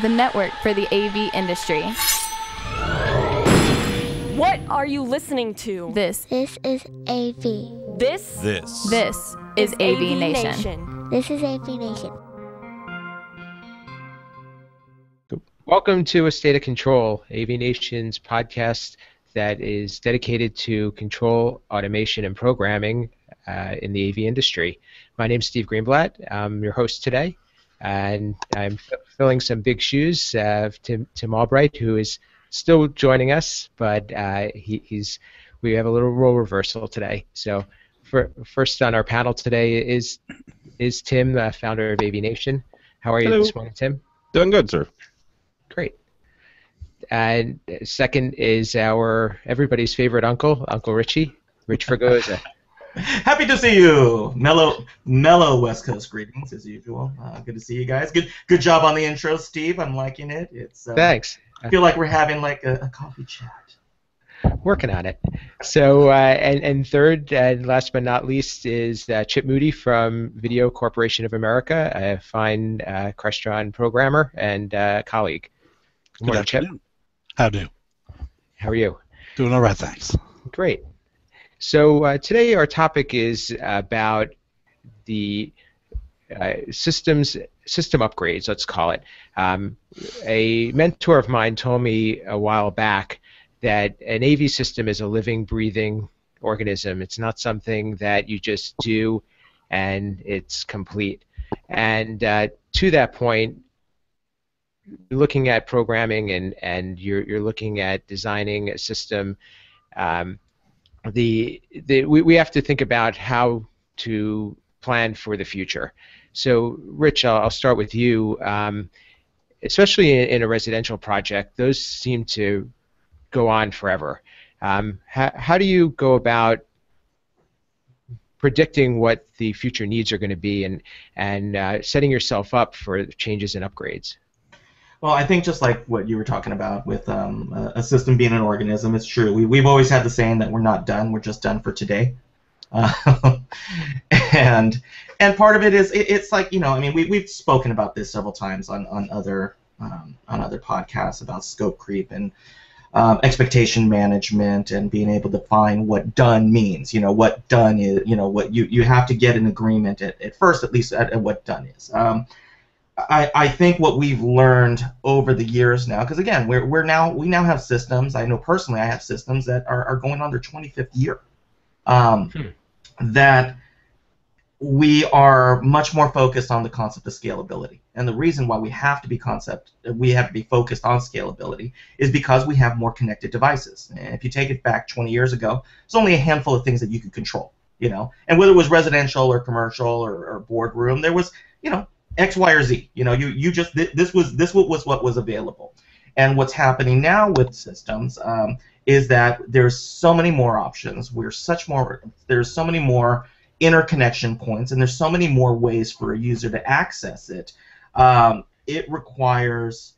the network for the AV industry. What are you listening to? This is AV. This is AVNation. This is AVNation. Welcome to A State of Control, AVNation's podcast that is dedicated to control, automation, and programming in the AV industry. My name is Steve Greenblatt. I'm your host today, and I'm filling some big shoes of Tim Albright, who is still joining us, but we have a little role reversal today. So first on our panel today is Tim, the founder of AVNation. How are you this morning, Tim? Doing good, sir. Great. And second is everybody's favorite uncle, Uncle Richie, Rich Fregosa. Happy to see you. Mellow West Coast greetings as usual. Good to see you guys. Good job on the intro, Steve. I'm liking it. Thanks. I feel like we're having like a coffee chat. Working on it. So and third and last but not least is Chip Moody from Video Corporation of America, a fine Crestron programmer and colleague. Good morning, Chip. How do? How are you? Doing all right, thanks. Great. So today our topic is about the system upgrades, let's call it. A mentor of mine told me a while back that an AV system is a living, breathing organism. It's not something that you just do and it's complete. And to that point, looking at programming and you're looking at designing a system, we have to think about how to plan for the future. So, Rich, I'll start with you. Especially in a residential project, those seem to go on forever. How do you go about predicting what the future needs are going to be and setting yourself up for changes and upgrades? Well, I think just like what you were talking about with a system being an organism, it's true. We've always had the saying that we're not done, we're just done for today. And part of it is it's like, I mean, we've spoken about this several times on other podcasts about scope creep and expectation management and being able to define what done means. What done is. What you have to get an agreement at first, at least at what done is. I think what we've learned over the years now, because again, we now have systems. I know personally, I have systems that are going on their 25th year. That we are much more focused on the concept of scalability, and the reason why we have to be focused on scalability is because we have more connected devices. And if you take it back 20 years ago, it's only a handful of things that you could control. And whether it was residential or commercial or boardroom, there was X, Y, or Z. You just this was what was available. And what's happening now with systems is that there's so many more options. There's so many more interconnection points, and there's so many more ways for a user to access it. It requires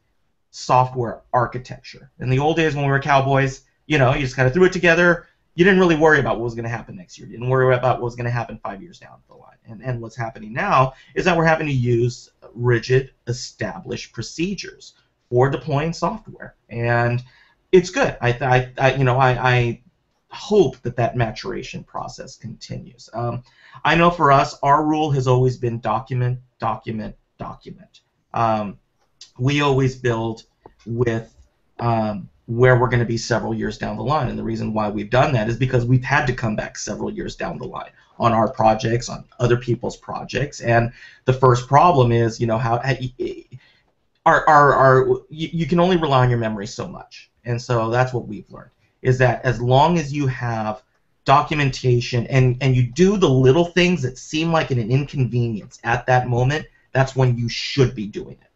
software architecture. In the old days when we were cowboys, you just kind of threw it together. You didn't really worry about what was going to happen next year. You didn't worry about what was going to happen 5 years down the line. And what's happening now is that we're having to use rigid, established procedures for deploying software, and it's good. I hope that maturation process continues. I know for us, our rule has always been document, document, document. We always build with where we're going to be several years down the line, and the reason why we've done that is because we've had to come back several years down the line on our projects, on other people's projects, and the first problem is, you can only rely on your memory so much, and so that's what we've learned, is that as long as you have documentation and you do the little things that seem like an inconvenience at that moment, that's when you should be doing it.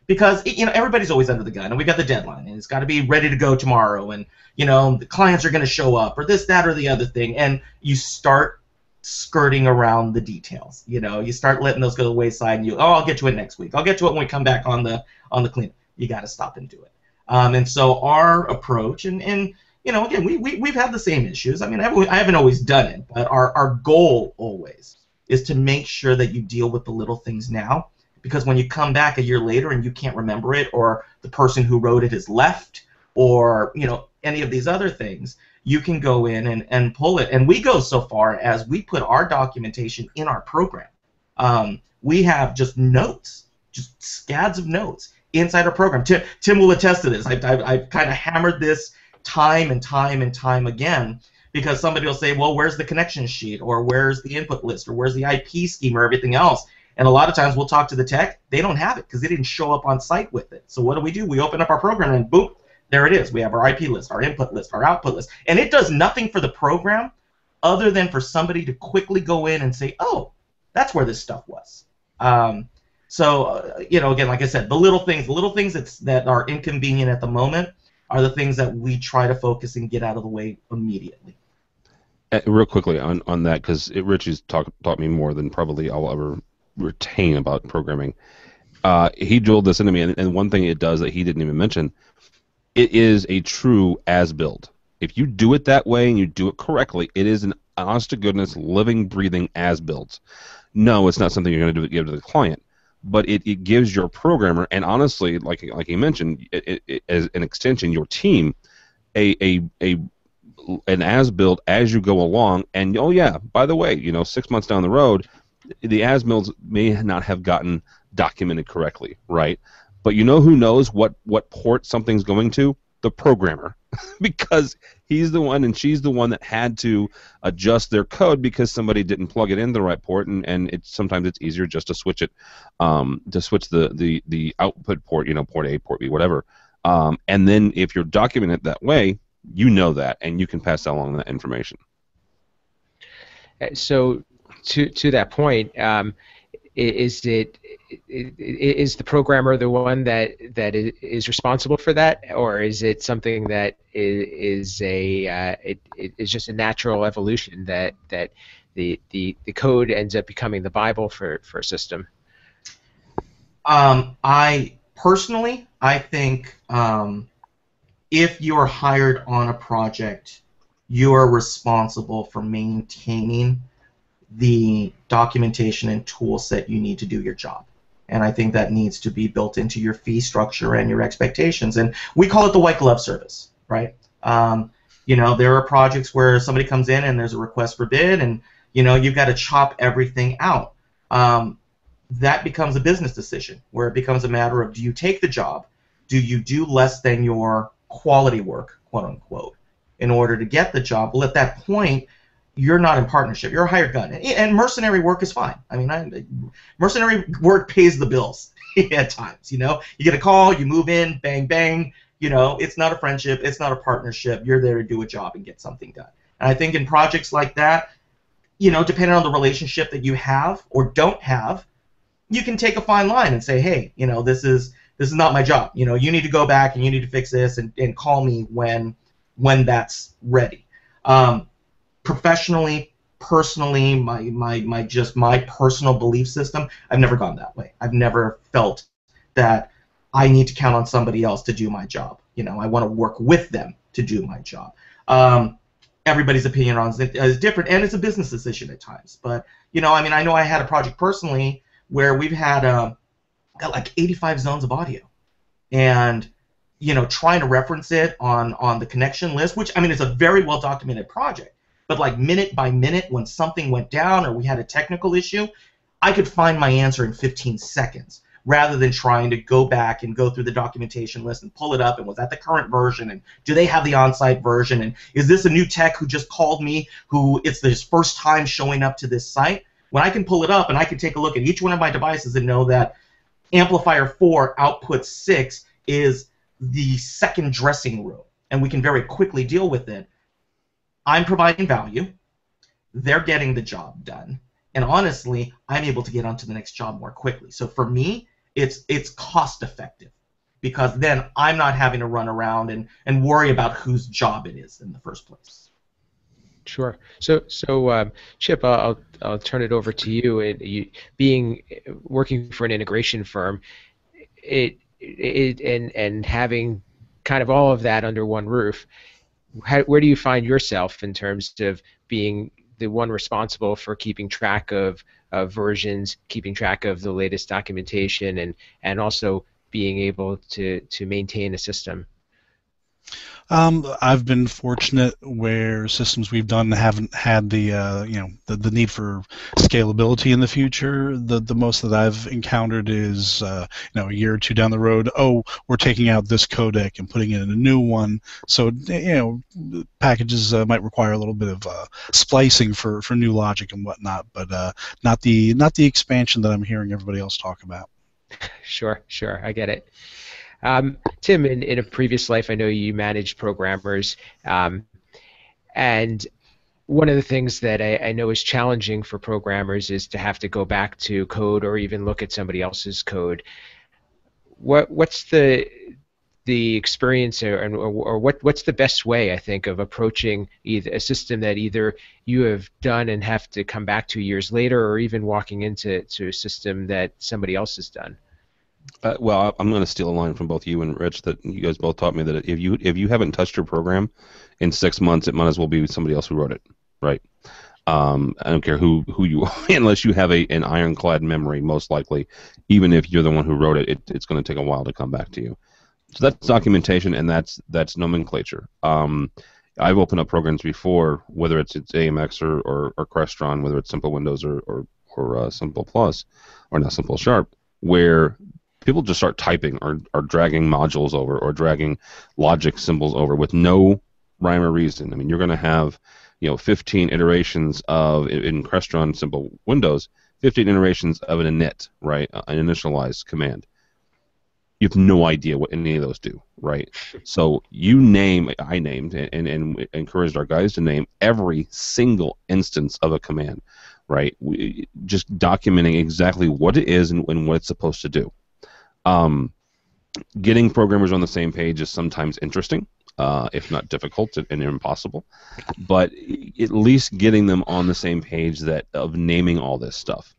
Because everybody's always under the gun, and we've got the deadline, and it's got to be ready to go tomorrow, and the clients are going to show up, or this, that, or the other thing, and you start skirting around the details. You start letting those go to the wayside, and I'll get to it next week. I'll get to it when we come back on the cleanup. You got to stop and do it. And so our approach, and again, we've had the same issues. I mean, I haven't always done it, but our goal always is to make sure that you deal with the little things now because when you come back a year later and you can't remember it, or the person who wrote it has left, or any of these other things, you can go in and pull it. And we go so far as we put our documentation in our program. We have just notes, just scads of notes inside our program. Tim will attest to this. I've kind of hammered this time and time and time again, because somebody will say, well, where's the connection sheet, or where's the input list, or where's the IP scheme, or everything else? And a lot of times we'll talk to the tech, they don't have it because they didn't show up on site with it. So what do? We open up our program and boom, there it is. We have our IP list, our input list, our output list. And it does nothing for the program other than for somebody to quickly go in and say, oh, that's where this stuff was. Again, like I said, the little things that are inconvenient at the moment are the things that we try to focus and get out of the way immediately. Real quickly on that, because Richie's taught me more than probably I'll ever retain about programming. He drilled this into me, and one thing it does that he didn't even mention, it is a true as-built. If you do it that way and you do it correctly, it is an honest-to-goodness, living, breathing as-built. No, it's not something you're going to give to the client, but it gives your programmer, and honestly, like he mentioned, it as an extension, your team, an as-built as you go along. And oh yeah, by the way, 6 months down the road, the as-builds may not have gotten documented correctly, right? But who knows what port something's going to? The programmer, because he's the one and she's the one that had to adjust their code because somebody didn't plug it in the right port, and sometimes it's easier just to switch it, to switch the output port, port A, port B, whatever. And then if you're documenting it that way, that, and you can pass along that information. So to that point, is the programmer the one that is responsible for that, or is it something that is just a natural evolution that the code ends up becoming the Bible for a system? I personally think if you're hired on a project, you're responsible for maintaining the documentation and tool set you need to do your job. And I think that needs to be built into your fee structure and your expectations. And we call it the white glove service, right? There are projects where somebody comes in and there's a request for bid, and you've got to chop everything out. That becomes a business decision, where it becomes a matter of, do you take the job? Do you do less than your quality work, quote unquote, in order to get the job? Well, at that point, you're not in partnership. You're a hired gun. And mercenary work is fine. I mean, mercenary work pays the bills at times. You get a call, you move in, bang, bang. It's not a friendship. It's not a partnership. You're there to do a job and get something done. And I think in projects like that, depending on the relationship that you have or don't have, you can take a fine line and say, hey, this is not my job. You need to go back and you need to fix this and call me when that's ready. Professionally, personally, my personal belief system, I've never gone that way. I've never felt that I need to count on somebody else to do my job. I want to work with them to do my job. Everybody's opinion on it is different, and it's a business decision at times. But I know I had a project personally where we've had got like 85 zones of audio, and trying to reference it on the connection list, which is a very well documented project. But like minute by minute, when something went down or we had a technical issue, I could find my answer in 15 seconds rather than trying to go back and go through the documentation list and pull it up, and was that the current version, and do they have the on-site version, and is this a new tech who just called me who it's his first time showing up to this site? When I can pull it up and I can take a look at each one of my devices and know that amplifier 4 output 6 is the second dressing room, and we can very quickly deal with it, I'm providing value, they're getting the job done, and honestly, I'm able to get onto the next job more quickly. So for me, it's cost effective, because then I'm not having to run around and worry about whose job it is in the first place. Sure. So Chip, I'll turn it over to you. Working for an integration firm, and having kind of all of that under one roof, where do you find yourself in terms of being the one responsible for keeping track of of versions, keeping track of the latest documentation, and also being able to maintain a system? I've been fortunate where systems we've done haven't had the the need for scalability in the future. The most that I've encountered is a year or two down the road. Oh, we're taking out this codec and putting it in a new one. So packages might require a little bit of splicing for new logic and whatnot, but not the expansion that I'm hearing everybody else talk about. Sure, I get it. Tim, in a previous life, I know you managed programmers, and one of the things that I know is challenging for programmers is to have to go back to code or even look at somebody else's code. What's the experience, or what's the best way, I think, of approaching either a system that either you have done and have to come back to years later, or even walking into a system that somebody else has done? Well, I'm going to steal a line from both you and Rich that you guys both taught me, that if you haven't touched your program in 6 months, it might as well be somebody else who wrote it, right? I don't care who you are, unless you have an ironclad memory, most likely. Even if you're the one who wrote it, it's going to take a while to come back to you. So that's documentation, and that's nomenclature. I've opened up programs before, whether it's AMX or Crestron, whether it's Simple Windows or Simple Plus, or not Simple Sharp, where people just start typing or dragging modules over or dragging logic symbols over with no rhyme or reason. I mean, you're going to have 15 iterations of, in Crestron Simple Windows, 15 iterations of an init, right, an initialize command. You have no idea what any of those do, right? So I named and encouraged our guys to name every single instance of a command, right? Just documenting exactly what it is and what it's supposed to do. Getting programmers on the same page is sometimes interesting, if not difficult and impossible, but at least getting them on the same page of naming all this stuff.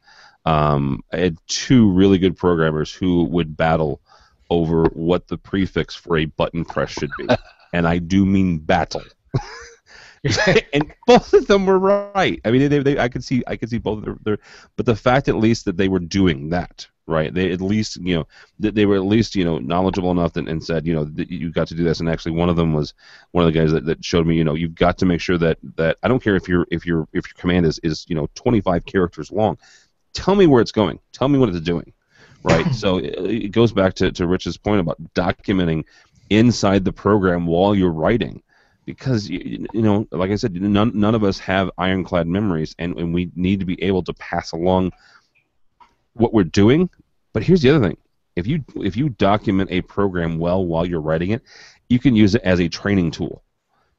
I had two really good programmers who would battle over what the prefix for a button press should be, and I do mean battle. And both of them were right. I mean, I could see both of their, but the fact at least that they were doing that, right? They at least, they were at least, knowledgeable enough and said, that you got to do this. And actually, one of them was one of the guys that showed me, you've got to make sure that I don't care if your command is 25 characters long. Tell me where it's going. Tell me what it's doing, right? So it goes back to Rich's point about documenting inside the program while you're writing. Because, like I said, none of us have ironclad memories, and we need to be able to pass along what we're doing. But here's the other thing. If you document a program well while you're writing it, you can use it as a training tool.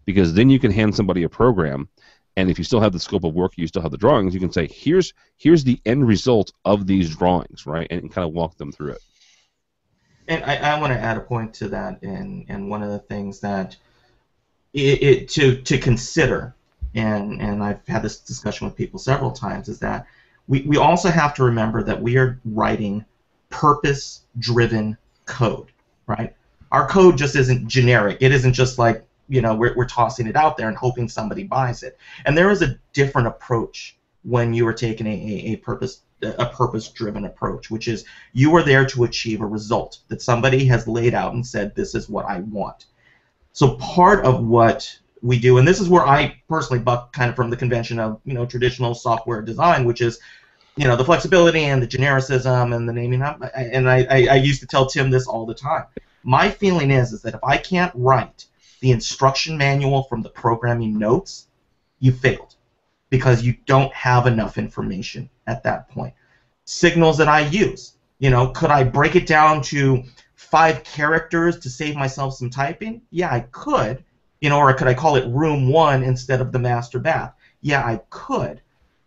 Because then you can hand somebody a program, and if you still have the scope of work, you still have the drawings, you can say, here's the end result of these drawings, right? And kind of walk them through it. And I want to add a point to that, and one of the things that to consider, and I've had this discussion with people several times, is that we also have to remember that we are writing purpose-driven code, right? Our code just isn't generic. It isn't just like, we're tossing it out there and hoping somebody buys it. And there is a different approach when you are taking a purpose-driven approach, which is you are there to achieve a result that somebody has laid out and said, this is what I want. So part of what we do, and this is where I personally buck kind of from the convention of traditional software design, which is the flexibility and the genericism and the naming up. And I used to tell Tim this all the time. My feeling is that if I can't write the instruction manual from the programming notes, you failed, because you don't have enough information at that point. Signals that I use, could I break it down to 5 characters to save myself some typing? Yeah, I could. Or could I call it room 1 instead of the master bath? Yeah, I could.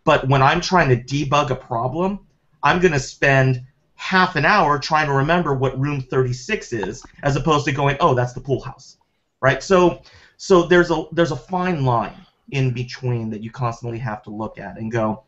But when I'm trying to debug a problem, I'm going to spend half an hour trying to remember what room 36 is, as opposed to going, oh, that's the pool house, right? So there's a fine line in between that you constantly have to look at and go,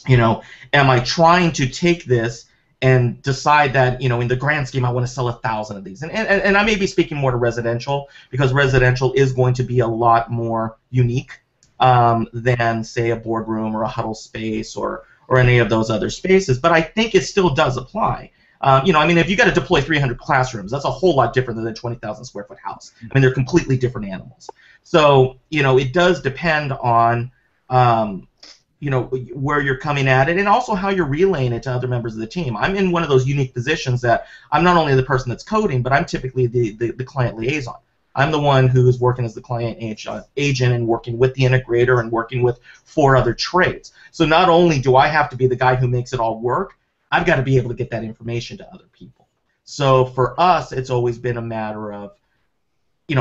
am I trying to take this and decide that, in the grand scheme, I want to sell 1,000 of these. And I may be speaking more to residential, because residential is going to be a lot more unique than, say, a boardroom or a huddle space or or any of those other spaces, but I think it still does apply. If you got to deploy 300 classrooms, that's a whole lot different than a 20,000 square foot house. I mean, they're completely different animals. So, it does depend on, where you're coming at it, and also how you're relaying it to other members of the team. I'm in one of those unique positions that I'm not only the person that's coding, but I'm typically the client liaison. I'm the one who's working as the client agent and working with the integrator and working with 4 other trades. So not only do I have to be the guy who makes it all work, I've got to be able to get that information to other people. So for us, it's always been a matter of,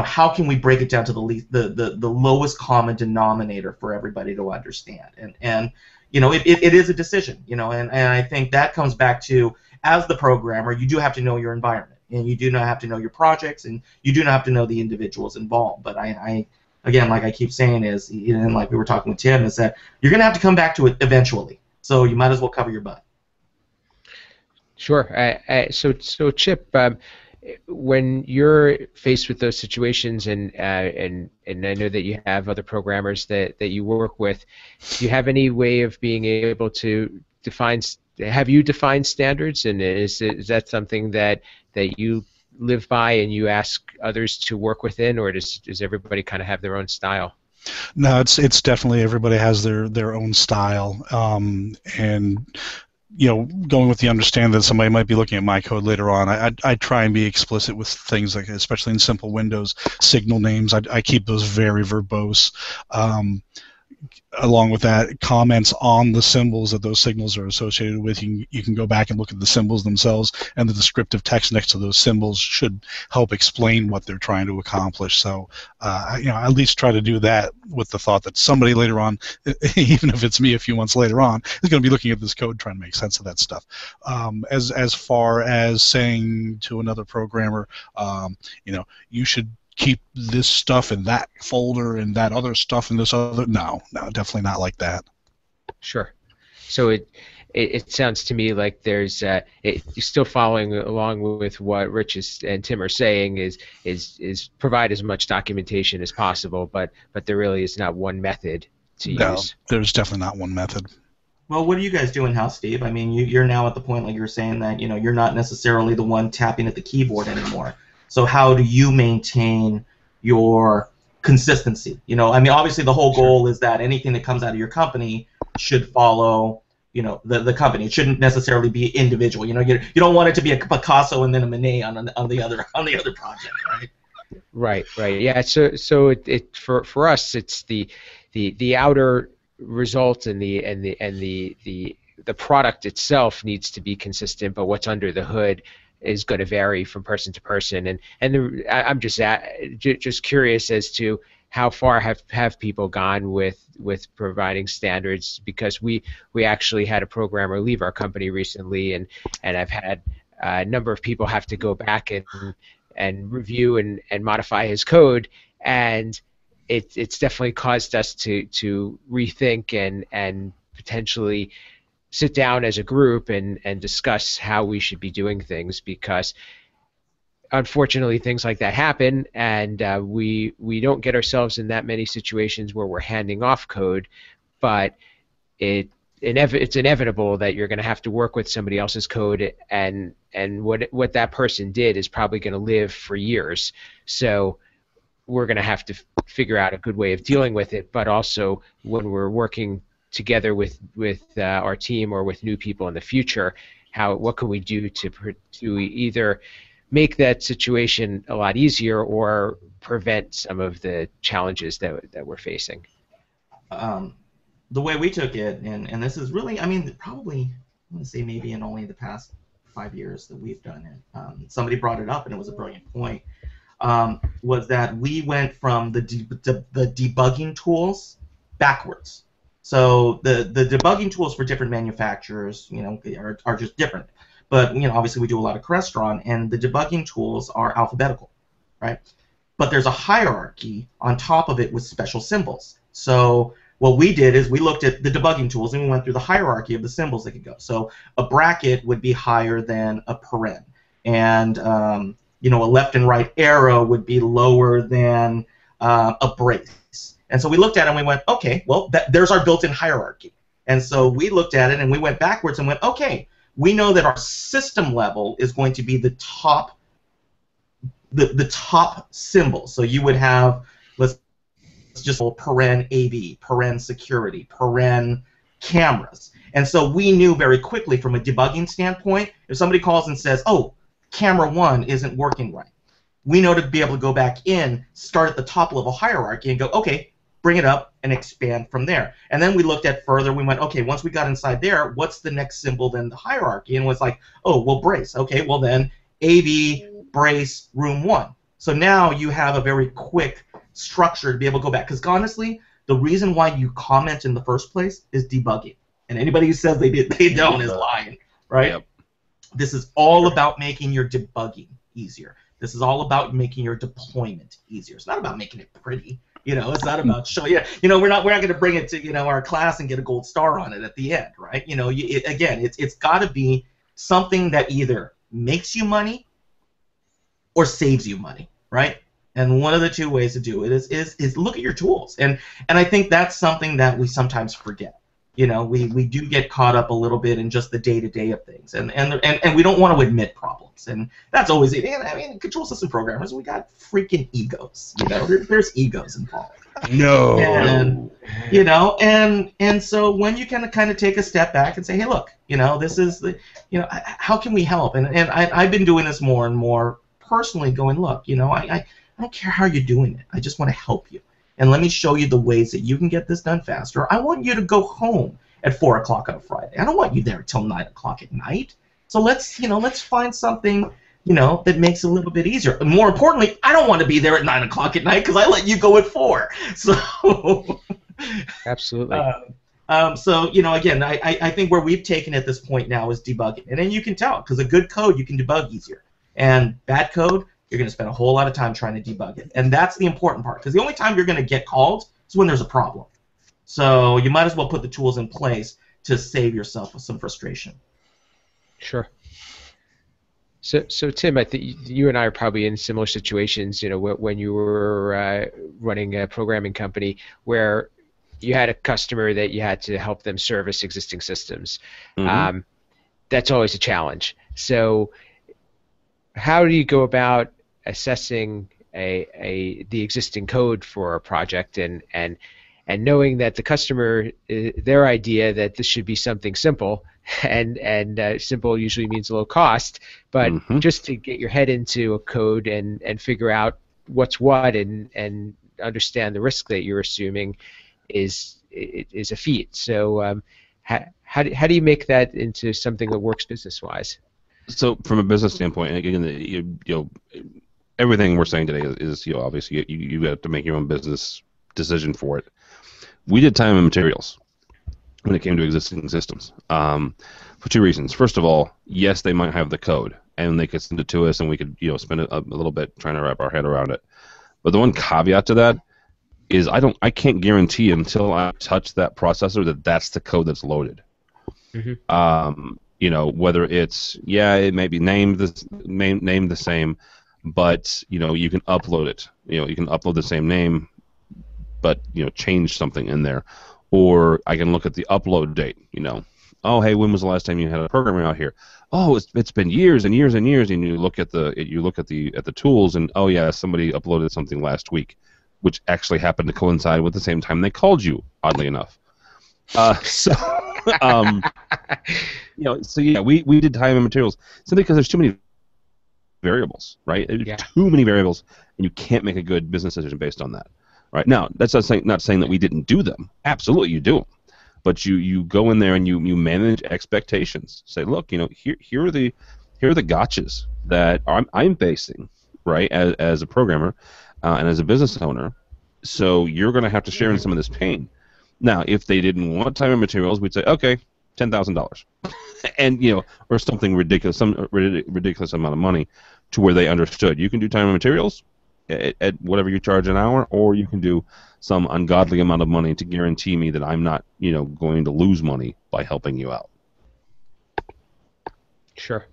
how can we break it down to the lowest common denominator for everybody to understand? And it is a decision, and I think that comes back to, as the programmer, you do have to know your environment, and you do not have to know your projects, and you do not have to know the individuals involved. But I again, like I keep saying, is, and like we were talking with Tim, is that you're going to have to come back to it eventually. So you might as well cover your butt. Sure. So Chip, when you're faced with those situations, and I know that you have other programmers that you work with, do you have any way of being able to have you defined standards, and is that something that you live by and you ask others to work within, or does everybody kind of have their own style? No, it's definitely, everybody has their own style, and going with the understanding that somebody might be looking at my code later on, I try and be explicit with things like, especially in simple Windows, signal names. I keep those very verbose. Along with that, comments on the symbols that those signals are associated with. You can go back and look at the symbols themselves, and the descriptive text next to those symbols should help explain what they're trying to accomplish. So, I at least try to do that with the thought that somebody later on, even if it's me a few months later on, is going to be looking at this code trying to make sense of that stuff. As far as saying to another programmer, you should keep this stuff in that folder and that other stuff in this other. No, definitely not like that. Sure. So it sounds to me like there's you're still following along with what Rich and Tim are saying, is provide as much documentation as possible, but there really is not one method to use. No, there's definitely not one method. Well, what do you guys do in-house, Steve? I mean, you're now at the point, like you were saying, that you're not necessarily the one tapping at the keyboard anymore. So how do you maintain your consistency? Obviously the whole goal is that anything that comes out of your company should follow, the company. It shouldn't necessarily be individual. You don't want it to be a Picasso and then a Monet on the other project, right? Right. Yeah. So it for us, it's the outer result and the product itself needs to be consistent, but what's under the hood is going to vary from person to person, I'm just curious as to how far have people gone with providing standards, because we actually had a programmer leave our company recently, and I've had a number of people have to go back and review and modify his code, and it's definitely caused us to rethink and potentially sit down as a group and discuss how we should be doing things, because unfortunately things like that happen, and we don't get ourselves in that many situations where we're handing off code, but it's inevitable that you're going to have to work with somebody else's code, and what that person did is probably going to live for years. So we're going to have to figure out a good way of dealing with it, but also when we're working together with our team or with new people in the future, what can we do to either make that situation a lot easier or prevent some of the challenges that we're facing? The way we took it, and this is really, probably, I'm going to say maybe in only the past 5 years that we've done it. Somebody brought it up, and it was a brilliant point, was that we went from the debugging tools backwards. So the debugging tools for different manufacturers, are just different. But obviously we do a lot of Crestron, and the debugging tools are alphabetical, right? But there's a hierarchy on top of it with special symbols. So what we did is we looked at the debugging tools and we went through the hierarchy of the symbols that could go. So a bracket would be higher than a paren, and a left and right arrow would be lower than a brace. And so we looked at it and we went, okay, well, there's our built-in hierarchy. And so we looked at it and we went backwards and went, okay, we know that our system level is going to be the top symbol. So you would have, let's just paren AV, paren security, paren cameras. And so we knew very quickly from a debugging standpoint, if somebody calls and says, oh, camera 1 isn't working right, we know to be able to go back in, start at the top level hierarchy and go, okay, bring it up and expand from there. And then we looked at further, we went, okay, once we got inside there, what's the next symbol in the hierarchy? And it was like, oh, well, brace. Okay, well then, AV, brace, room 1. So now you have a very quick structure to be able to go back. Because honestly, the reason why you comment in the first place is debugging. And anybody who says they don't is lying, right? Yep. This is all about making your debugging easier. This is all about making your deployment easier. It's not about making it pretty. It's not about showing. We're not going to bring it to our class and get a gold star on it at the end, right? It's got to be something that either makes you money or saves you money, right? And one of the two ways to do it is look at your tools, and I think that's something that we sometimes forget. We do get caught up a little bit in just the day-to-day of things, and we don't want to admit problems, and that's always it. I mean, control system programmers, we got freaking egos. There's egos involved. No. And so when you kind of take a step back and say, hey, look, this is the, how can we help? And I've been doing this more and more personally, going, look, I don't care how you're doing it. I just want to help you. And let me show you the ways that you can get this done faster. I want you to go home at 4 o'clock on a Friday. I don't want you there till 9 o'clock at night. So let's find something, that makes it a little bit easier. And more importantly, I don't want to be there at 9 o'clock at night because I let you go at 4. So absolutely. So again, I think where we've taken at this point now is debugging, and then you can tell because a good code you can debug easier, and bad code, you're going to spend a whole lot of time trying to debug it. And that's the important part, because the only time you're going to get called is when there's a problem. So you might as well put the tools in place to save yourself some frustration. Sure. So Tim, I think you and I are probably in similar situations, when you were running a programming company where you had a customer that you had to help them service existing systems. Mm-hmm. That's always a challenge. So how do you go about assessing the existing code for a project and knowing that the customer, their idea that this should be something simple, and simple usually means low cost, but mm-hmm. just to get your head into a code and figure out what's what and understand the risk that you're assuming is a feat. So how do you make that into something that works business-wise? So from a business standpoint, again, everything we're saying today is obviously you have to make your own business decision for it. We did time and materials when it came to existing systems for two reasons. First of all, yes, they might have the code and they could send it to us and we could spend a little bit trying to wrap our head around it. But the one caveat to that is I can't guarantee until I touch that processor that that's the code that's loaded. Mm-hmm. Whether it's it may be named the same, but you can upload it. You can upload the same name, but change something in there, or I can look at the upload date. Oh, hey, when was the last time you had a programmer out here? Oh, it's been years and years and years, and you look at the tools, and oh yeah, somebody uploaded something last week, which actually happened to coincide with the same time they called you, oddly enough. We did time and materials simply because there's too many variables, right? Yeah. Too many variables, and you can't make a good business decision based on that. Right now, that's not saying that we didn't do them. Absolutely, you do them, but you go in there and you manage expectations. Say, look, here are the gotchas that I'm facing, right, as a programmer and as a business owner. So you're going to have to share in some of this pain. Now, if they didn't want time and materials, we'd say, okay, $10,000, and or something ridiculous, some ridiculous amount of money, to where they understood you can do time and materials at whatever you charge an hour, or you can do some ungodly amount of money to guarantee me that I'm not going to lose money by helping you out. Sure.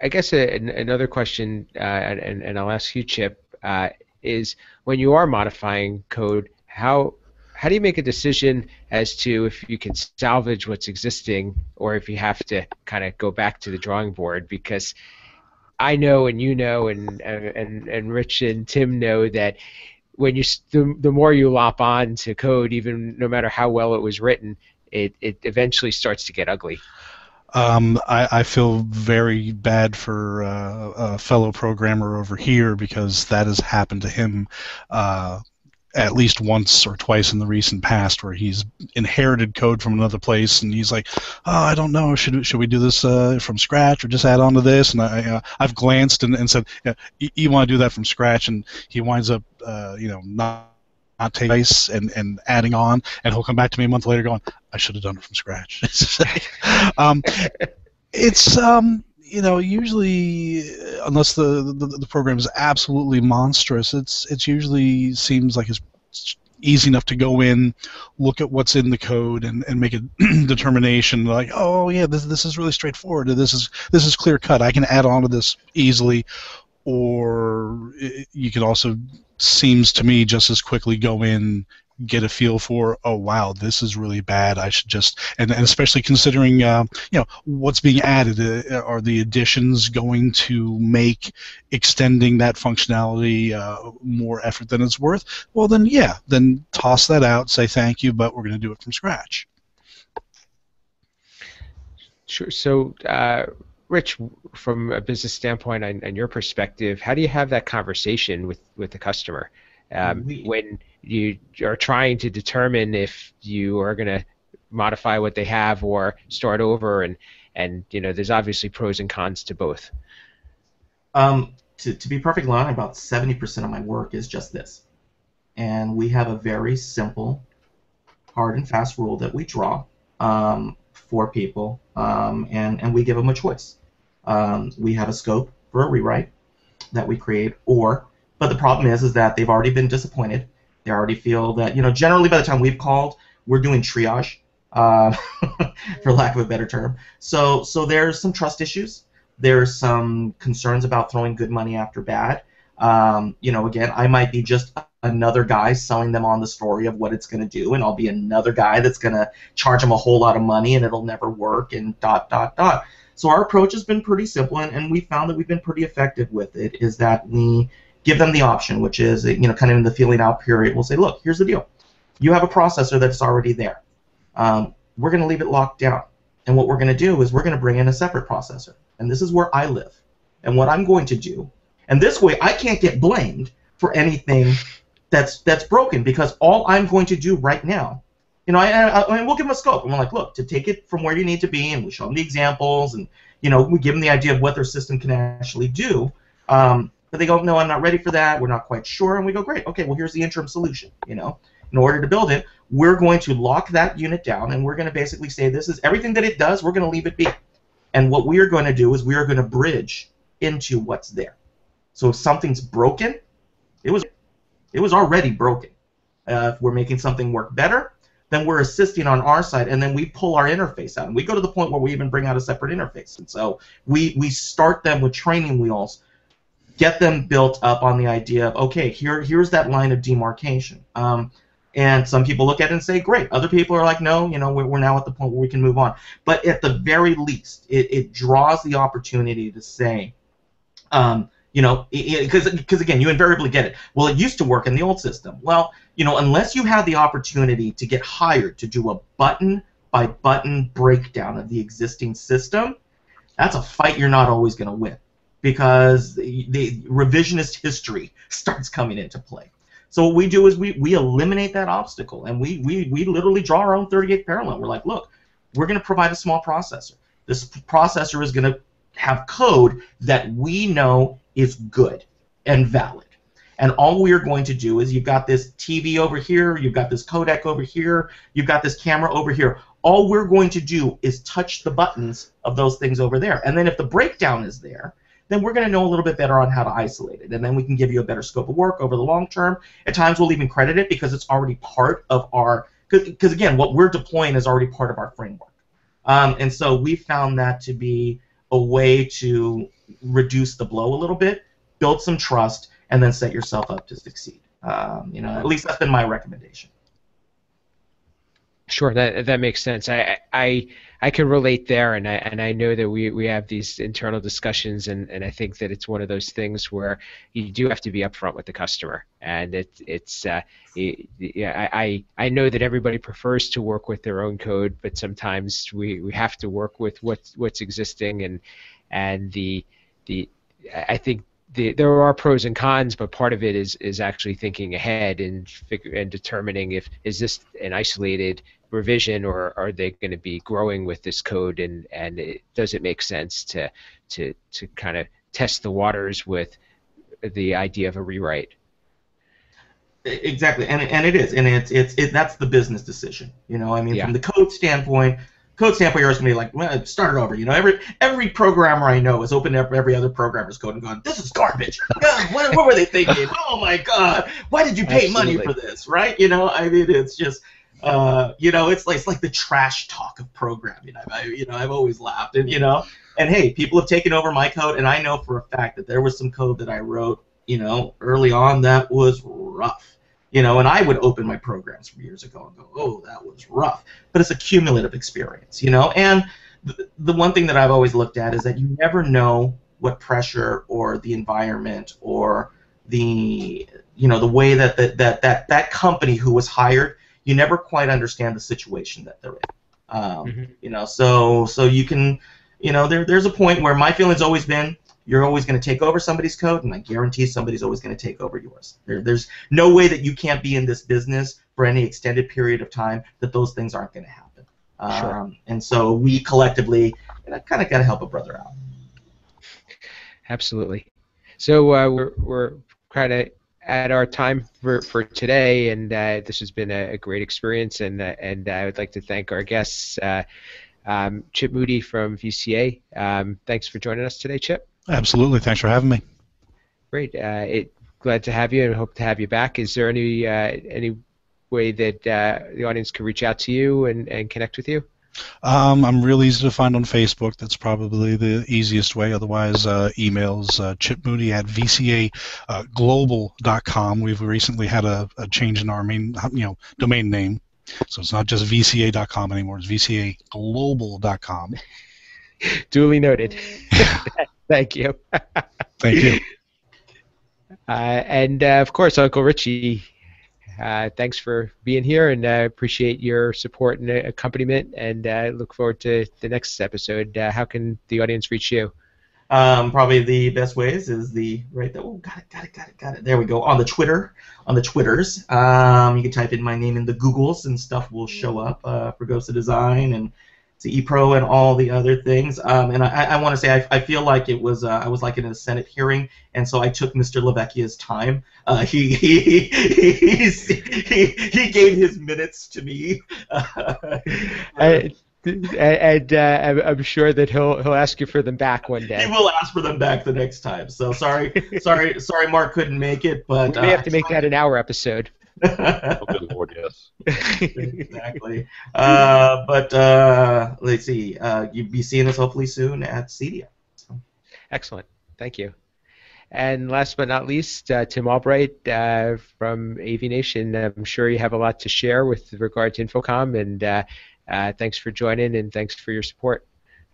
I guess another question, and I'll ask you, Chip, is when you are modifying code, how how do you make a decision as to if you can salvage what's existing or if you have to kind of go back to the drawing board? Because I know, and you know, and Rich and Tim know that when the more you lop on to code, even no matter how well it was written, it eventually starts to get ugly. I feel very bad for a fellow programmer over here because that has happened to him at least once or twice in the recent past, where he's inherited code from another place and he's like, oh, I don't know, should we do this from scratch or just add on to this? And I've glanced and said, yeah, you want to do that from scratch, and he winds up not taking advice and adding on, and he'll come back to me a month later going, I should have done it from scratch. It's usually, unless the program is absolutely monstrous, it's usually seems like it's easy enough to go in, look at what's in the code, and make a determination like, oh yeah, this is really straightforward. This is clear cut. I can add on to this easily. Or you can also, seems to me, just as quickly go in, get a feel for, oh wow, this is really bad. I should just, and especially considering what's being added. Are the additions going to make extending that functionality more effort than it's worth? Well then, yeah, then toss that out, say thank you, but we're going to do it from scratch. Sure. So Rich, from a business standpoint and your perspective, how do you have that conversation with the customer when you are trying to determine if you are going to modify what they have or start over? And there's obviously pros and cons to both. To be perfectly honest, about 70% of my work is just this. And we have a very simple, hard and fast rule that we draw for people, and we give them a choice. We have a scope for a rewrite that we create, but the problem is that they've already been disappointed. They already feel that, generally by the time we've called, we're doing triage, for lack of a better term. So there's some trust issues. There's some concerns about throwing good money after bad. Again, I might be just another guy selling them on the story of what it's going to do, and I'll be another guy that's going to charge them a whole lot of money, and it'll never work, and ... So our approach has been pretty simple, and we found that we've been pretty effective with it, is that we give them the option, which is, kind of in the feeling out period, we'll say, look, here's the deal. You have a processor that's already there. We're going to leave it locked down. And what we're going to do is we're going to bring in a separate processor. And this is where I live. And what I'm going to do, and this way I can't get blamed for anything that's broken, because all I'm going to do right now, and we'll give them a scope. And we're like, look, to take it from where you need to be, and we show them the examples, and we give them the idea of what their system can actually do. But they go, no, I'm not ready for that. We're not quite sure. And we go, great. Okay, well, here's the interim solution. In order to build it, we're going to lock that unit down, and we're going to basically say this is everything that it does. We're going to leave it be. And what we are going to do is we are going to bridge into what's there. So if something's broken, it was already broken. If we're making something work better, then we're assisting on our side, and then we pull our interface out. And we go to the point where we even bring out a separate interface. And so we start them with training wheels, get them built up on the idea of, okay, here's that line of demarcation. And some people look at it and say, great. Other people are like, no, we're now at the point where we can move on. But at the very least, it draws the opportunity to say, because again, you invariably get it. Well, it used to work in the old system. Well, unless you have the opportunity to get hired to do a button-by-button breakdown of the existing system, that's a fight you're not always going to win, because the revisionist history starts coming into play. So what we do is we eliminate that obstacle, and we literally draw our own 38 parallel. We're like, look, we're going to provide a small processor. This processor is going to have code that we know is good and valid. And all we are going to do is, you've got this TV over here, you've got this codec over here, you've got this camera over here. All we're going to do is touch the buttons of those things over there. And then if the breakdown is there, then we're going to know a little bit better on how to isolate it. And then we can give you a better scope of work over the long term. At times we'll even credit it because it's already part of our, because again, what we're deploying is already part of our framework. And so we found that to be a way to reduce the blow a little bit, build some trust, and then set yourself up to succeed. At least that's been my recommendation. Sure, that makes sense. I can relate there, and I know that we have these internal discussions, and I think that it's one of those things where you do have to be upfront with the customer, and I know that everybody prefers to work with their own code, but sometimes we have to work with what's existing, and I think there are pros and cons, but part of it is actually thinking ahead and determining if is this an isolated revision or are they going to be growing with this code, and does it make sense to kind of test the waters with the idea of a rewrite. Exactly, and it is, and it's that's the business decision. I mean, from the code standpoint, you're always going to be like, well, start it over. Every programmer I know has opened up every other programmer's code and gone, this is garbage. God, what were they thinking? Oh my God, why did you pay money for this, right? I mean, it's just, it's like the trash talk of programming. I've always laughed, and hey, people have taken over my code, and I know for a fact that there was some code that I wrote, early on that was rough. And I would open my programs from years ago and go, oh, that was rough. But it's a cumulative experience, And the one thing that I've always looked at is that you never know what pressure or the environment or the way that company who was hired, you never quite understand the situation that they're in. So you can, there's a point where my feeling's always been, you're always going to take over somebody's code, and I guarantee somebody's always going to take over yours. There's no way that you can't be in this business for any extended period of time that those things aren't going to happen. Sure. And so we collectively kind of got to help a brother out. Absolutely. So we're kind of at our time for today, and this has been a great experience, and I would like to thank our guests, Chip Moody from VCA. Thanks for joining us today, Chip. Absolutely. Thanks for having me. Great. Glad to have you, and hope to have you back. Is there any way that the audience can reach out to you and connect with you? I'm real easy to find on Facebook. That's probably the easiest way. Otherwise, emails, chipmoody@vcaglobal.com. We've recently had a change in our main, domain name. So it's not just vca.com anymore. It's vcaglobal.com. Duly noted. Thank you. Thank you. And of course, Uncle Richie, thanks for being here, and I appreciate your support and accompaniment, and look forward to the next episode. How can the audience reach you? Probably the best ways is got it. There we go. On the Twitters. You can type in my name in the Googles, and stuff will show up. Fregosa Design and ePro and all the other things. And I want to say I feel like it was I was like in a Senate hearing, and so I took Mr. Lavecchia's time. He gave his minutes to me. And I'm sure that he'll ask you for them back one day. He will ask for them back the next time. So sorry, Mark couldn't make it, but we may have to make that an hour episode. Oh, good Lord, yes. Exactly. But let's see. You'll be seeing us hopefully soon at CEDIA. So. Excellent. Thank you. And last but not least, Tim Albright from AVNation. I'm sure you have a lot to share with regard to Infocom, and thanks for joining, and thanks for your support.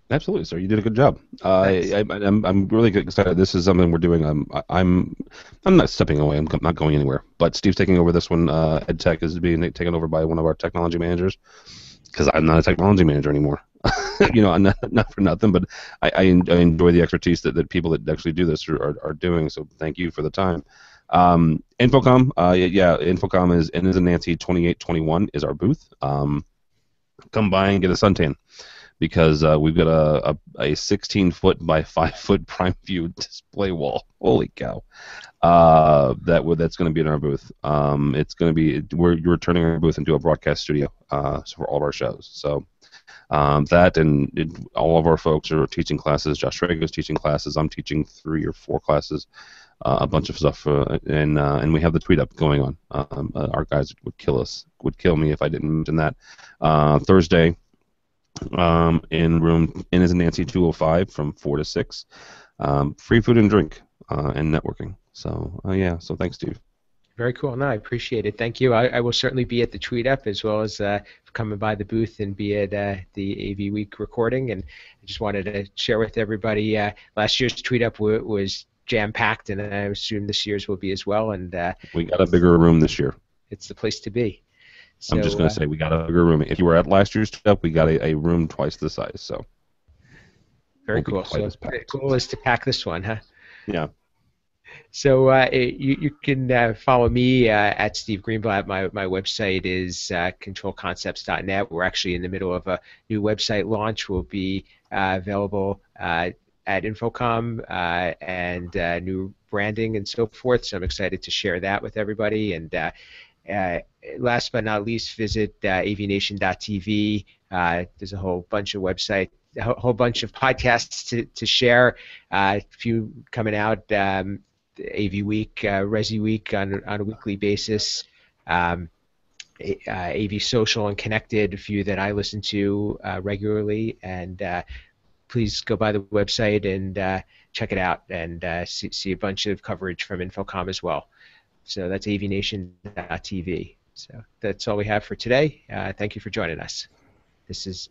Absolutely, sir. You did a good job. I'm really excited. This is something we're doing. I'm not stepping away. I'm not going anywhere. But Steve's taking over this one. EdTech is being taken over by one of our technology managers, because I'm not a technology manager anymore. Not for nothing, but I enjoy the expertise that people that actually do this are doing. So thank you for the time. Infocom, Infocom is N as in Nancy 2821 is our booth. Come by and get a suntan, because we've got a 16-foot by 5-foot prime view display wall. Holy cow! That's going to be in our booth. It's going to be you're turning our booth into a broadcast studio for all of our shows. So that and all of our folks are teaching classes. Josh Frego's teaching classes. I'm teaching 3 or 4 classes. A bunch of stuff, and we have the tweet up going on. Our guys would kill me if I didn't mention that. Thursday, in room N as in Nancy 205 from 4 to 6. Free food and drink and networking. So so thanks, Steve. Very cool. No, I appreciate it. Thank you. I will certainly be at the tweet up as well as coming by the booth and be at the AV Week recording. And I just wanted to share with everybody, last year's tweet up was jam-packed, and I assume this year's will be as well. And we got a bigger room this year. It's the place to be. So, I'm just going to say we got a bigger room. If you were at last year's tweet up, we got a room twice the size. So very cool. So the goal is to pack this one, huh? Yeah. So you can follow me at Steve Greenblatt. My website is controlconcepts.net. We're actually in the middle of a new website launch. We'll be available at Infocom and new branding and so forth. So I'm excited to share that with everybody. And last but not least, visit AVNation.tv. There's a whole bunch of websites, a whole bunch of podcasts to share. A few coming out. AV Week, Resi Week on a weekly basis, AV Social and Connected, a few that I listen to regularly, and please go by the website and check it out and see a bunch of coverage from Infocom as well. So that's AVNation.tv. So that's all we have for today. Thank you for joining us. This is